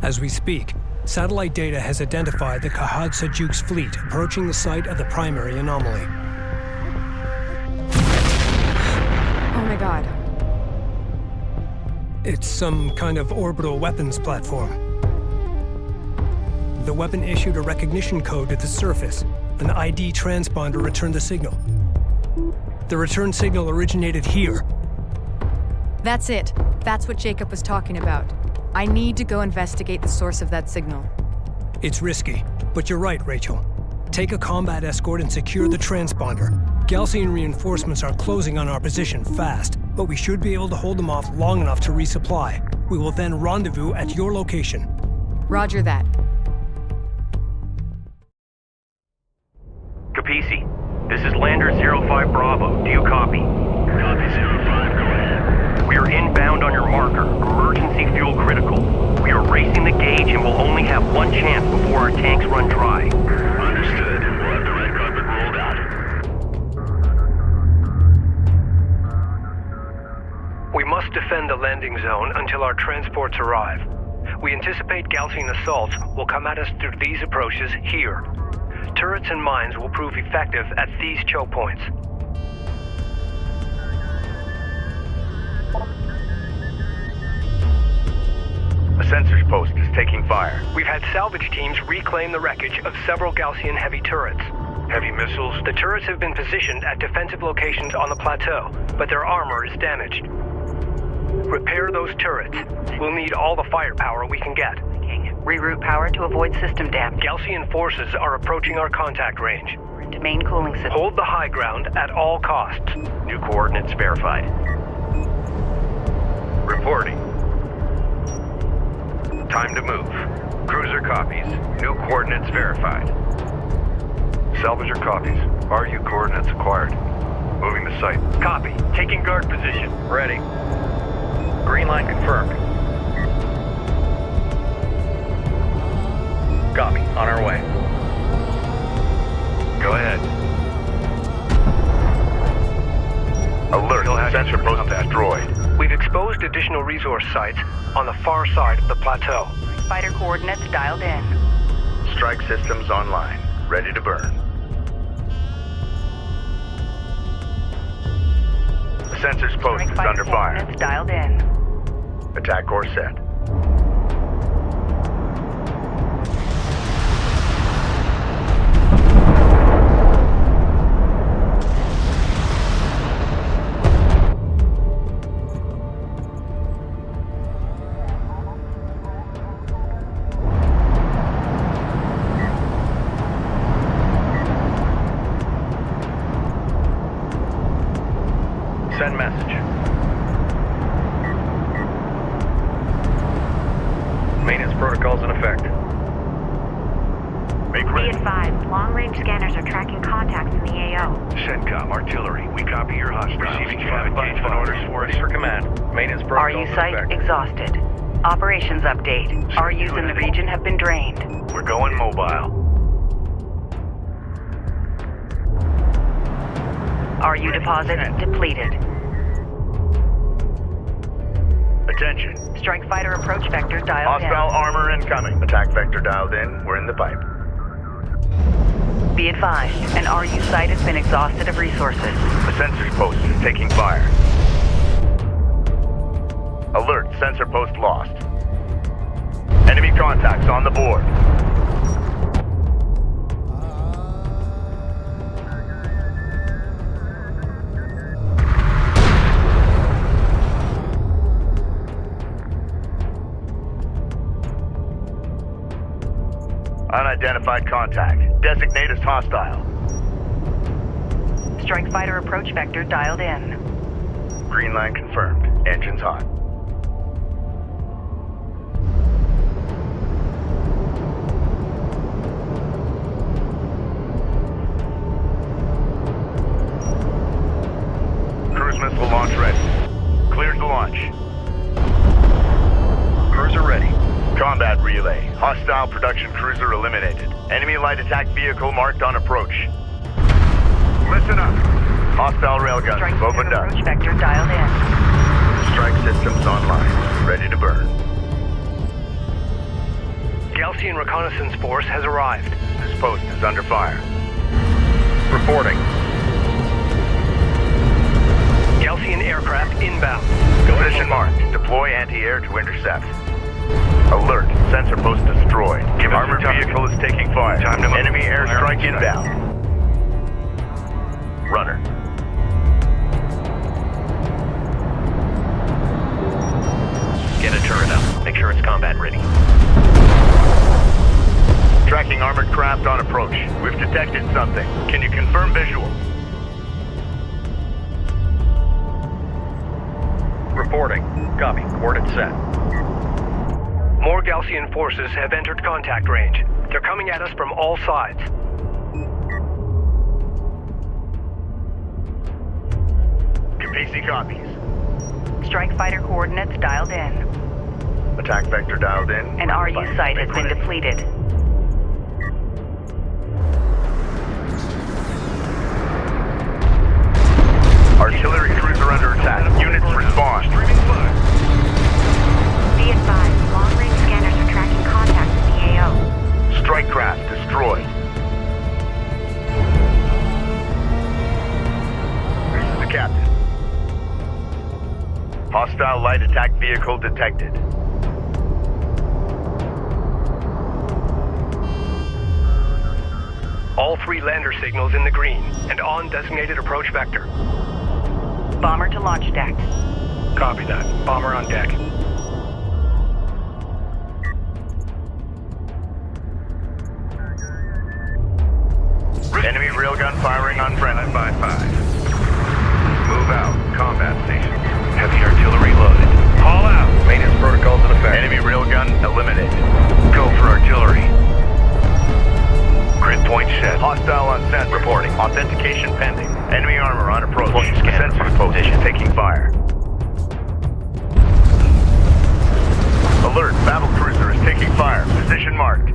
As we speak, satellite data has identified the Khahad Sajuk's fleet approaching the site of the primary anomaly. Oh my god. It's some kind of orbital weapons platform. The weapon issued a recognition code to the surface. An ID transponder returned the signal. The return signal originated here. That's it. That's what Jacob was talking about. I need to go investigate the source of that signal. It's risky, but you're right, Rachel. Take a combat escort and secure the transponder. Galcian reinforcements are closing on our position fast, but we should be able to hold them off long enough to resupply. We will then rendezvous at your location. Roger that. Capisi, this is Lander 05 Bravo. Do you copy? Copy 05, go ahead. We are inbound on your marker. Emergency fuel critical. We are racing the gauge and will only have one chance before our tanks run dry. Understood. We'll have the red carpet rolled out. We must defend the landing zone until our transports arrive. We anticipate Galcian assaults will come at us through these approaches here. Turrets and mines will prove effective at these choke points. A sensors post is taking fire. We've had salvage teams reclaim the wreckage of several Galcian heavy turrets. Heavy missiles? The turrets have been positioned at defensive locations on the plateau, but their armor is damaged. Repair those turrets. We'll need all the firepower we can get. Reroute power to avoid system damage. Galcian forces are approaching our contact range. To main cooling system. Hold the high ground at all costs. New coordinates verified. Reporting. Time to move. Cruiser copies. New coordinates verified. Salvager copies. RU coordinates acquired. Moving to site. Copy. Taking guard position. Ready. Green line confirmed. Copy. On our way. Go ahead. Alert. Sensor post destroyed. We've exposed additional resource sites on the far side of the plateau. Fighter coordinates dialed in. Strike systems online. Ready to burn. The sensors post is under fire. Coordinates dialed in. Attack course set. Send message. Maintenance protocols in effect. Make Be ready. advised, long-range scanners are tracking contacts in the AO. CENTCOM artillery. We copy your hostile. Receiving 5 engagement orders for us for command. Maintenance protocols RU in site effect. exhausted. Operations update. RUs in the region have been drained. We're going mobile. RU deposit depleted. Attention. Strike fighter approach vector dialed Hostile armor incoming. Attack vector dialed in. We're in the pipe. in. Be advised, an RU site has been exhausted of resources. The sensors post is taking fire. Alert. Sensor post lost. Enemy contacts on the board. Unidentified contact. Designate as hostile. Strike fighter approach vector dialed in. Green line confirmed. Engines hot. Cruise missile launch ready. Cleared to launch. Cruiser ready. Combat relay. Hostile production cruiser eliminated. Enemy light attack vehicle marked on approach. Listen up. Hostile railguns Strike have opened fighter up. approach vector dialed in. Strike systems online. Ready to burn. Galcian reconnaissance force has arrived. This post is under fire. Reporting. Galcian aircraft inbound. Position marked. Deploy anti-air to intercept. Alert. Sensor post destroyed. Armored vehicle is taking fire. Time to move. Enemy airstrike inbound. Runner. Get a turret up. Make sure it's combat ready. Tracking armored craft on approach. We've detected something. Can you confirm visual? Reporting. Copy. Coordinates set. More Galcian forces have entered contact range. They're coming at us from all sides. Capisi copies. Strike fighter coordinates dialed in. Attack vector dialed in. An RU site has been depleted. Artillery cruiser under attack. Units respond. Be advised, long-range scanners are tracking contacts in the AO. Strike craft destroyed. This is the captain. Hostile light attack vehicle detected. All 3 lander signals in the green and on designated approach vector. Bomber to launch deck. Copy that. Bomber on deck. Enemy railgun firing on friendly. 5x5. Move out. Combat stations. Heavy artillery loaded. Haul out. Maintenance protocols in effect. Enemy railgun eliminated. Go for artillery. Grid point set. Hostile on scent. Reporting. Authentication pending. Enemy armor on approach. Point scanner. Sensor post taking fire. Alert. Battle cruiser is taking fire. Position marked.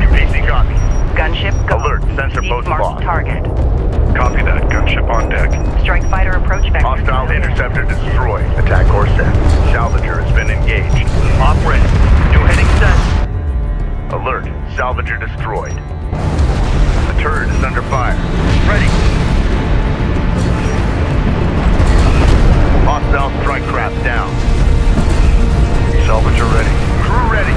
Capisi copy. Gunship go. Alert. Sensor Deep post marked lost. target. Copy that. Gunship on deck. Strike fighter approach vector. Hostile interceptor destroyed. Attack course set. Salvager has been engaged. Op ready. New heading set. Alert. Salvager destroyed. The turret is under fire. Ready. Hostile strike craft down. Salvager ready. Crew ready.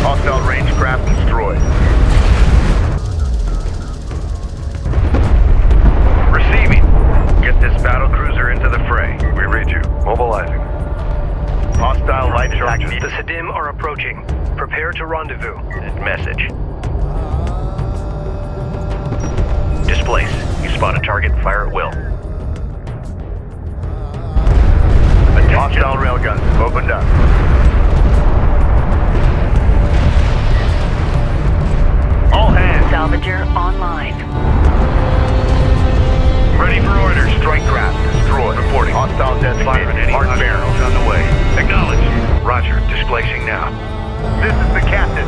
Hostile range craft destroyed. Receiving. Get this battle cruiser into the fray. We read you. Mobilizing. Hostile light attack The needed. Sedim are approaching. Prepare to rendezvous. Message. Displace. You spot a target, fire at will. Hostile railguns have opened up. All hands. Salvager online. Ready for orders. Strike craft destroyed. Reporting. Hostile designated. Mark Mark barrels. on the way. Acknowledge. Roger. Displacing now. This is the captain.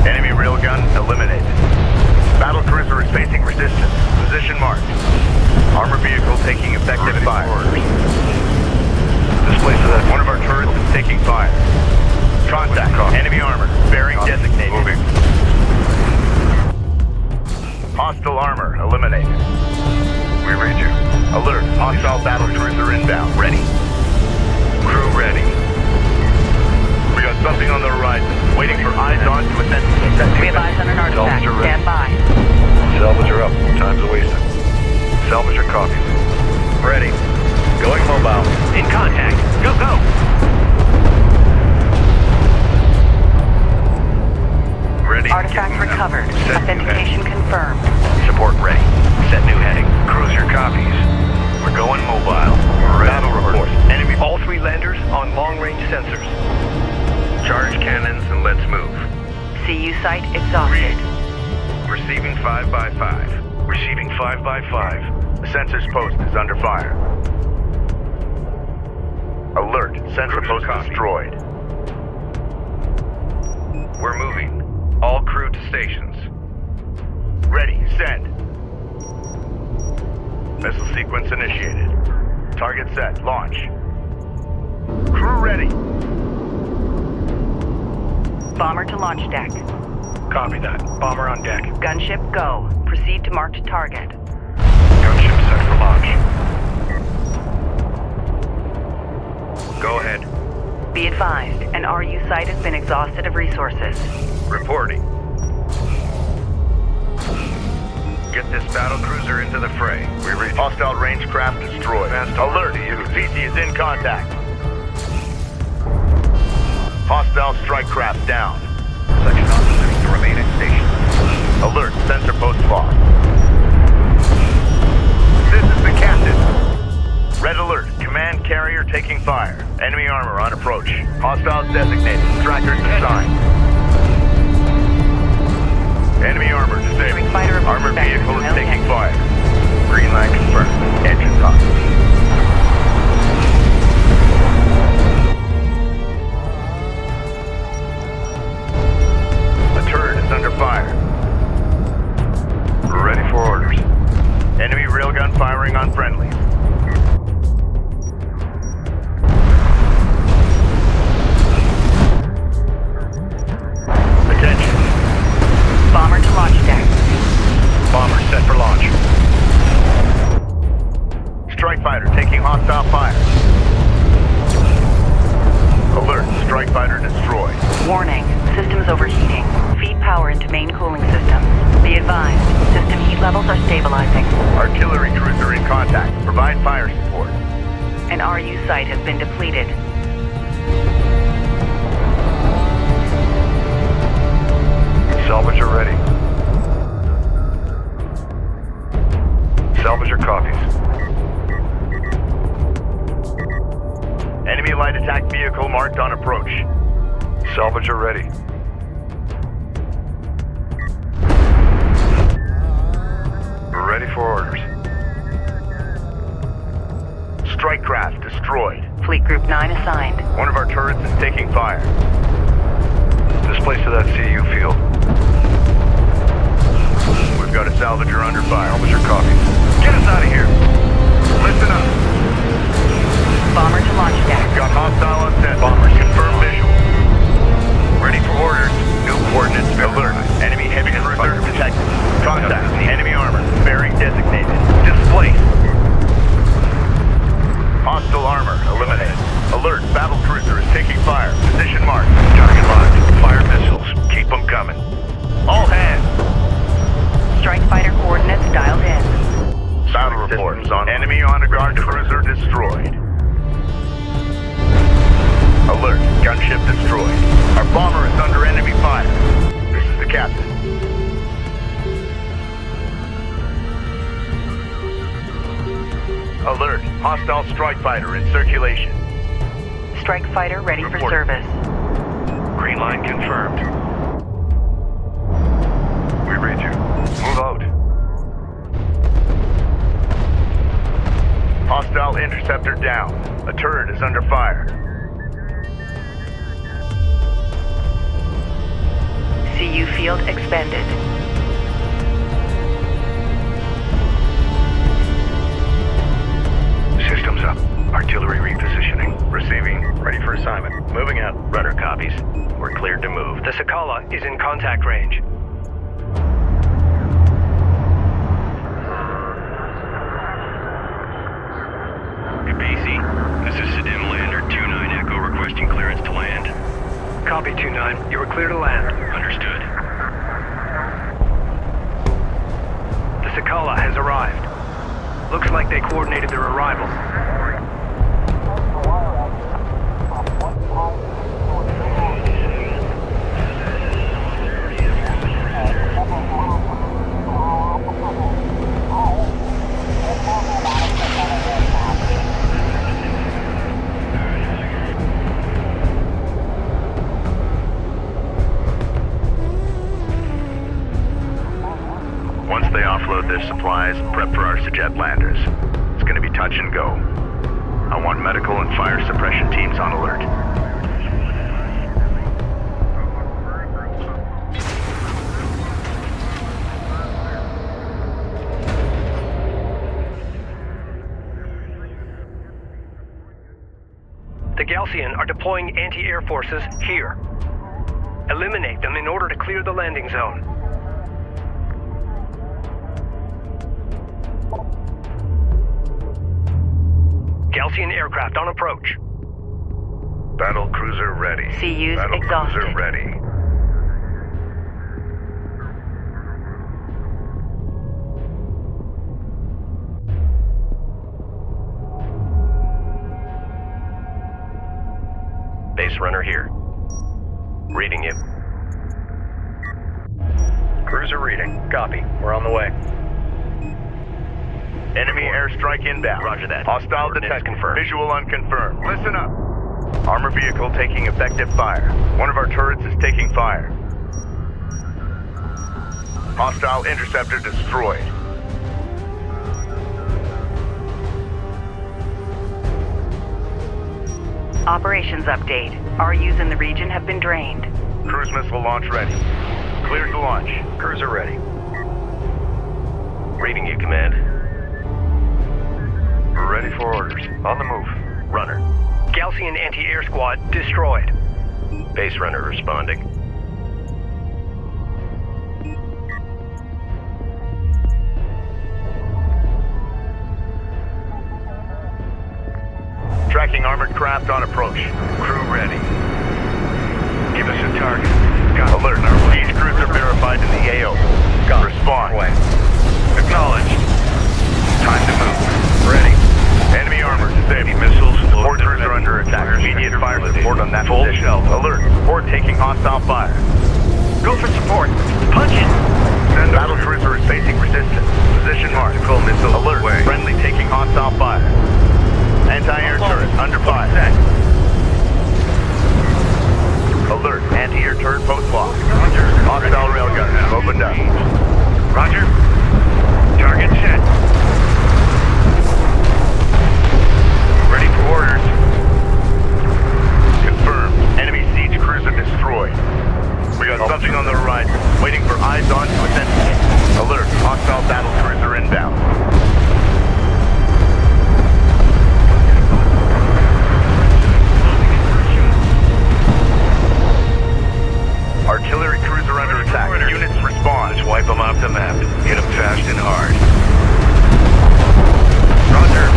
Enemy railgun eliminated. Battle cruiser is facing resistance. Position marked. Armor vehicle taking effective fire. Displace of that. One of our turrets is taking fire. Contact. Enemy armor. Bearing designated. Moving. Hostile armor eliminated. We read you. Alert. Hostile battle cruiser inbound. Ready. Crew ready. We got something on the horizon. Waiting for eyes on to authenticate. We have eyes on an artifact. Salvager ready. Stand by. Salvager up. Time's a wasted. Salvager copies. Ready. Going mobile. In contact. Go, go! Ready. Artifact recovered. Set new Authentication confirmed. Support ready. Set new heading. Cruiser copies. We're going mobile. Battle report. Enemy. All 3 landers on long-range sensors. Charge cannons and let's move. CU site exhausted. Receiving 5x5. Receiving 5x5. The sensors post is under fire. Alert. Sensor Cruiser post copy. destroyed. We're moving. All crew to stations. Ready. Send. Missile sequence initiated. Target set. Launch. Crew ready. Bomber to launch deck. Copy that. Bomber on deck. Gunship, go. Proceed to marked target. Gunship set for launch. Go ahead. Be advised, an RU site has been exhausted of resources. Reporting. Get this battle cruiser into the fray. We reach. Hostile range craft destroyed. Alert! VC is in contact. Hostile strike craft down. Section officers to remain at station. Alert! Sensor post lost. This is the captain. Red alert. Command carrier taking fire. Enemy armor on approach. Hostiles designated. Trackers assigned. Enemy armor disabled. Fighter Armored inspector, vehicle is no taking tech. fire. Green line confirmed. Engines on. A turret is under fire. We're ready for orders. Enemy railgun firing on friendlies. Attention. Bomber to launch deck. Bomber set for launch. Strike fighter taking hostile fire. Alert. Strike fighter destroyed. Warning, systems overheating. Feed power into main cooling systems. Be advised, system heat levels are stabilizing. Artillery cruiser in contact. Provide fire support. An RU site has been depleted. Salvager ready. Salvager copies. Enemy light attack vehicle marked on approach. Salvager ready. We're ready for orders. Strike craft destroyed. Fleet Group 9 assigned. One of our turrets is taking fire. Displace to that CU field. We've got a salvager under fire. Salvager copies. Get us out of here. Listen up. Bomber to launch deck. Got hostile on set. Bombers confirm visual. Ready for orders. New coordinates. Alert. Enemy heavy cruiser detected. Contact. Enemy armor. Bearing designated. Displaced. Hostile armor eliminated. Alert. Battle cruiser is taking fire. Position marked. Target locked. Fire missiles. Keep them coming. All hands. Strike fighter coordinates dialed in. Battle reports on enemy on guard cruiser destroyed. Alert. Gunship destroyed. Our bomber is under enemy fire. This is the captain. Alert. Hostile strike fighter in circulation. Strike fighter ready for Report. service. Green line confirmed. We read you. Move out. Hostile interceptor down. A turret is under fire. CU field expended. Systems up. Artillery repositioning. Receiving. Ready for assignment. Moving out. Rudder copies. We're cleared to move. The Sakala is in contact range. BC, this is Sedim Lander 2-9 Echo requesting clearance to land. Copy 2-9. You were clear to land. Understood. The Sakala has arrived. Looks like they coordinated their arrival. Once they offload their supplies, prep for our Sajet landers. It's gonna be touch and go. I want medical and fire suppression teams on alert. The Galcian are deploying anti-air forces here. Eliminate them in order to clear the landing zone. Galcian aircraft on approach. Battle cruiser ready. CU's Battle exhausted. cruiser ready. Base runner here. Reading you. Cruiser reading. Copy. We're on the way. Enemy airstrike inbound. Roger that. Hostile Coordinates detected. confirmed. Visual unconfirmed. Listen up. Armor vehicle taking effective fire. One of our turrets is taking fire. Hostile interceptor destroyed. Operations update. RUs in the region have been drained. Cruise missile launch ready. Cleared to launch. Cruiser ready. Reading you, Command. Ready for orders. On the move. Runner. Galcian anti-air squad destroyed. Base runner responding. Tracking armored craft on approach. Crew ready. Give us a target. Got alert. Each cruiser verified in the AO. Got respond. Acknowledged. Time to move. Ready. Enemy armor disabled. Missiles. Support cruiser under attack. Immediate fire support on that position. Alert. Support taking hostile fire. Go for support. Punch it. Battle cruiser is facing resistance. Position marked. Missile alert. Friendly taking hostile fire. Anti-air turret under fire. Alert. Anti-air turret post lock. Hostile railgun opened up. Roger. Target set. Ready for orders. Confirmed. Enemy siege cruiser destroyed. We got something on the horizon. Waiting for eyes on to authenticate. Alert. Hostile battle cruiser inbound. Artillery cruiser under attack. Units respond. Let's wipe them off the map. Hit them fast and hard. Roger.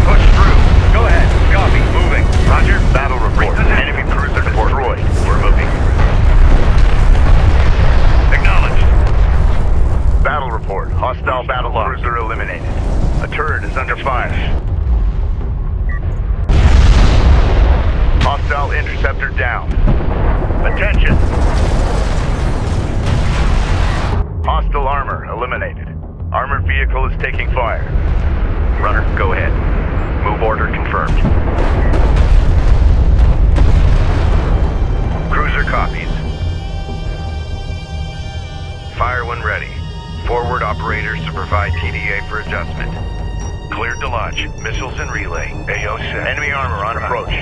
Push through. Go ahead. Copy. Moving. Roger. Battle report. Enemy cruiser destroyed. We're moving. Acknowledged. Battle report. Hostile battle cruiser eliminated. A turret is under fire. Hostile interceptor down. Attention. Hostile armor eliminated. Armored vehicle is taking fire. Runner, go ahead. Move order confirmed. Cruiser copies. Fire when ready. Forward operators to provide TDA for adjustment. Cleared to launch. Missiles and relay. AO set. Enemy armor on approach.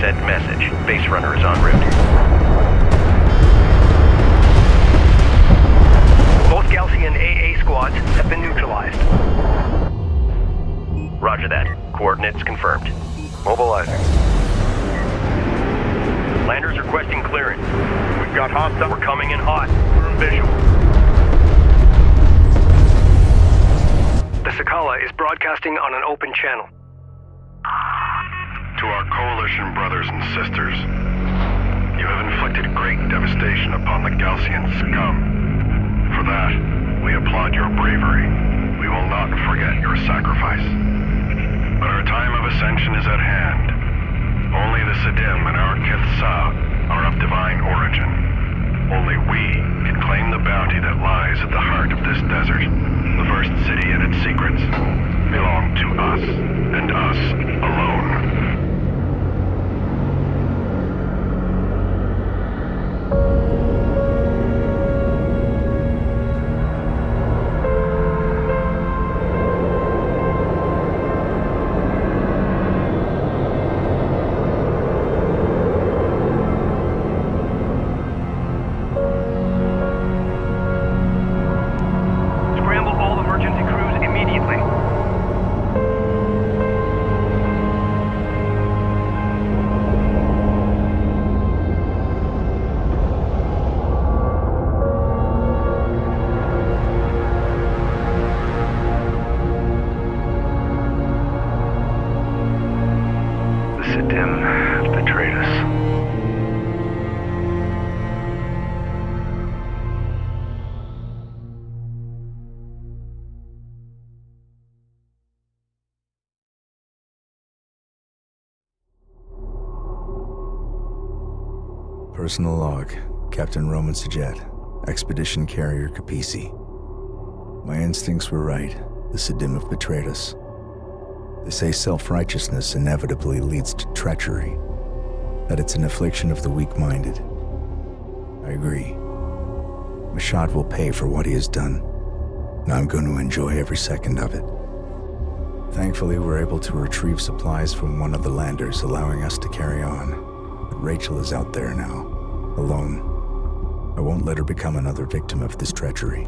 Send message. Base runner is en route. Both Galcian AA squads have been neutralized. Roger that. Coordinates confirmed. Mobilizing. Landers requesting clearance. We've got hostile. We're coming in hot. Firm visual. The Sakala is broadcasting on an open channel. To our coalition brothers and sisters, you have inflicted great devastation upon the Galcian scum. For that, we applaud your bravery. We will not forget your sacrifice. But our time of ascension is at hand. Only the Sidim and our Kithsa are of divine origin. Only we can claim the bounty that lies at the heart of this desert. The first city and its secrets belong to us, and us alone. Sidim betrayed us. Personal log, Captain Roman Sajet, Expedition Carrier Capisi. My instincts were right. The Sidim have betrayed us. They say self-righteousness inevitably leads to treachery, that it's an affliction of the weak-minded. I agree. Mashad will pay for what he has done, and I'm going to enjoy every second of it. Thankfully, we're able to retrieve supplies from one of the landers, allowing us to carry on. But Rachel is out there now, alone. I won't let her become another victim of this treachery.